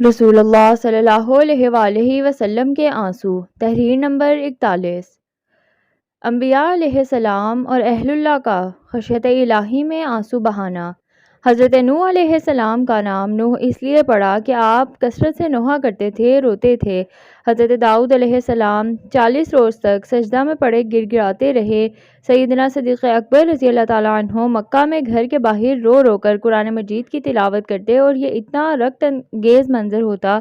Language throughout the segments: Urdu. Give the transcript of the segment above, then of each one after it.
رسول اللہ صلی اللہ علیہ وآلہ وسلم کے آنسو۔ تحریر نمبر 41۔ انبیاء علیہ السلام اور اہل اللہ کا خشیت الہی میں آنسو بہانا۔ حضرت نوح علیہ السلام کا نام نوح اس لیے پڑا کہ آپ کثرت سے نوحہ کرتے تھے، روتے تھے۔ حضرت داؤد علیہ السلام 40 روز تک سجدہ میں پڑے گر گراتے رہے۔ سیدنا صدیق اکبر رضی اللہ تعالیٰ عنہ مکہ میں گھر کے باہر رو رو کر قرآن مجید کی تلاوت کرتے اور یہ اتنا رنج انگیز منظر ہوتا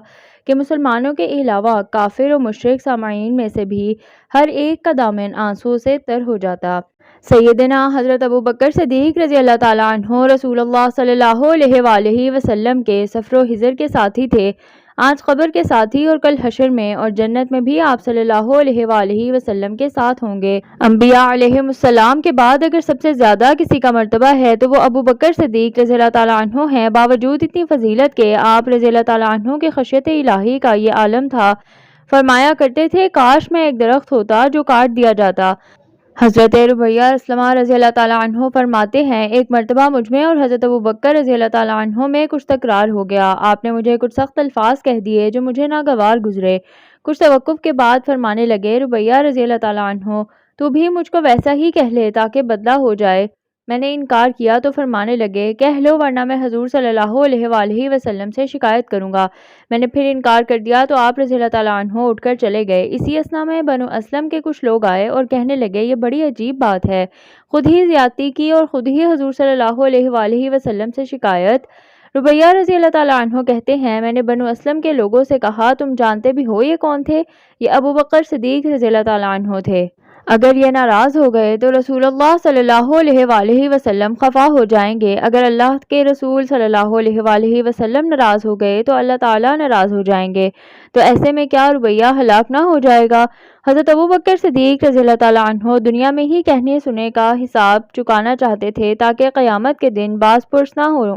کہ مسلمانوں کے علاوہ کافر و مشرک سامعین میں سے بھی ہر ایک کا دامن آنسو سے تر ہو جاتا۔ سیدنا حضرت ابوبکر صدیق رضی اللہ تعالیٰ عنہ رسول اللہ صلی اللہ علیہ وآلہ وسلم کے سفر و حضر کے ساتھی تھے، آج قبر کے ساتھی اور کل حشر میں اور جنت میں بھی آپ صلی اللہ علیہ وآلہ وسلم کے ساتھ ہوں گے۔ انبیاء علیہم السلام کے بعد اگر سب سے زیادہ کسی کا مرتبہ ہے تو وہ ابوبکر صدیق رضی اللہ تعالیٰ عنہ ہیں۔ باوجود اتنی فضیلت کے آپ رضی اللہ تعالیٰ عنہ کے خشیت الہی کا یہ عالم تھا، فرمایا کرتے تھے کاش میں ایک درخت ہوتا جو کاٹ دیا جاتا۔ حضرت ربیہ اسلمہ رضی اللہ تعالیٰ عنہ فرماتے ہیں ایک مرتبہ مجھ میں اور حضرت ابوبکر رضی اللہ تعالیٰ عنہ میں کچھ تکرار ہو گیا، آپ نے مجھے کچھ سخت الفاظ کہہ دیے جو مجھے ناگوار گزرے۔ کچھ توقف کے بعد فرمانے لگے ربیہ رضی اللہ تعالیٰ عنہ تو بھی مجھ کو ویسا ہی کہہ لے تاکہ بدلہ ہو جائے۔ میں نے انکار کیا تو فرمانے لگے کہہ لو ورنہ میں حضور صلی اللہ علیہ وآلہ وسلم سے شکایت کروں گا۔ میں نے پھر انکار کر دیا تو آپ رضی اللہ تعالیٰ عنہ اٹھ کر چلے گئے۔ اسی اثنا میں بنو اسلم کے کچھ لوگ آئے اور کہنے لگے یہ بڑی عجیب بات ہے، خود ہی زیادتی کی اور خود ہی حضور صلی اللہ علیہ وآلہ وسلم سے شکایت۔ ربیہ رضی اللہ تعالیٰ عنہ کہتے ہیں میں نے بنو اسلم کے لوگوں سے کہا تم جانتے بھی ہو یہ کون تھے؟ یہ ابوبکر صدیق رضی اللہ تعالیٰ عنہ تھے۔ اگر یہ ناراض ہو گئے تو رسول اللہ صلی اللہ علیہ وآلہ وسلم خفا ہو جائیں گے، اگر اللہ کے رسول صلی اللہ علیہ وآلہ وسلم ناراض ہو گئے تو اللہ تعالیٰ ناراض ہو جائیں گے، تو ایسے میں کیا ربیہ ہلاک نہ ہو جائے گا؟ حضرت ابوبکر صدیق رضی اللہ تعالیٰ عنہ دنیا میں ہی کہنے سنے کا حساب چکانا چاہتے تھے تاکہ قیامت کے دن باز پرس نہ ہو۔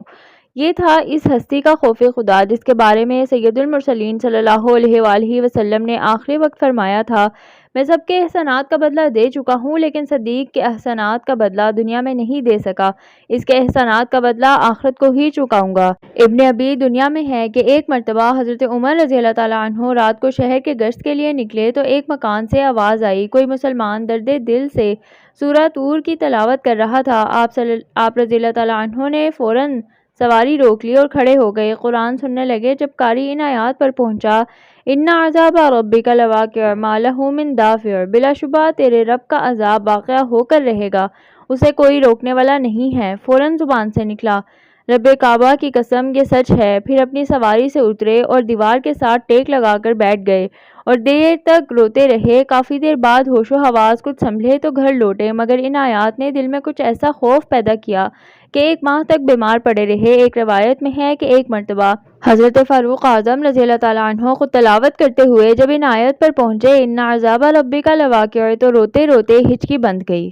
یہ تھا اس ہستی کا خوف خدا جس کے بارے میں سید المرسلین صلی اللہ علیہ وآلہ وسلم نے آخری وقت فرمایا تھا میں سب کے احسانات کا بدلہ دے چکا ہوں لیکن صدیق کے احسانات کا بدلہ دنیا میں نہیں دے سکا، اس کے احسانات کا بدلہ آخرت کو ہی چکاؤں گا۔ ابن ابی دنیا میں ہے کہ ایک مرتبہ حضرت عمر رضی اللہ تعالیٰ عنہ رات کو شہر کے گشت کے لیے نکلے تو ایک مکان سے آواز آئی، کوئی مسلمان درد دل سے سورہ طور کی تلاوت کر رہا تھا۔ آپ رضی اللہ تعالیٰ عنہ نے فوراً سواری روک لی اور کھڑے ہو گئے، قرآن سننے لگے۔ جب قاری ان آیات پر پہنچا ان عذاب ربک لواقع ما لہ من دافع، بلا شبہ تیرے رب کا عذاب واقع ہو کر رہے گا، اسے کوئی روکنے والا نہیں ہے، فوراً زبان سے نکلا رب کعبہ کی قسم یہ سچ ہے۔ پھر اپنی سواری سے اترے اور دیوار کے ساتھ ٹیک لگا کر بیٹھ گئے اور دیر تک روتے رہے۔ کافی دیر بعد ہوش و حواس کچھ سنبھلے تو گھر لوٹے، مگر ان آیات نے دل میں کچھ ایسا خوف پیدا کیا کہ ایک ماہ تک بیمار پڑے رہے۔ ایک روایت میں ہے کہ ایک مرتبہ حضرت فاروق اعظم رضی اللہ تعالیٰ عنہ خود تلاوت کرتے ہوئے جب ان آیت پر پہنچے ان عذاب ربک لواقع تو روتے روتے ہچکی بندھ گئی۔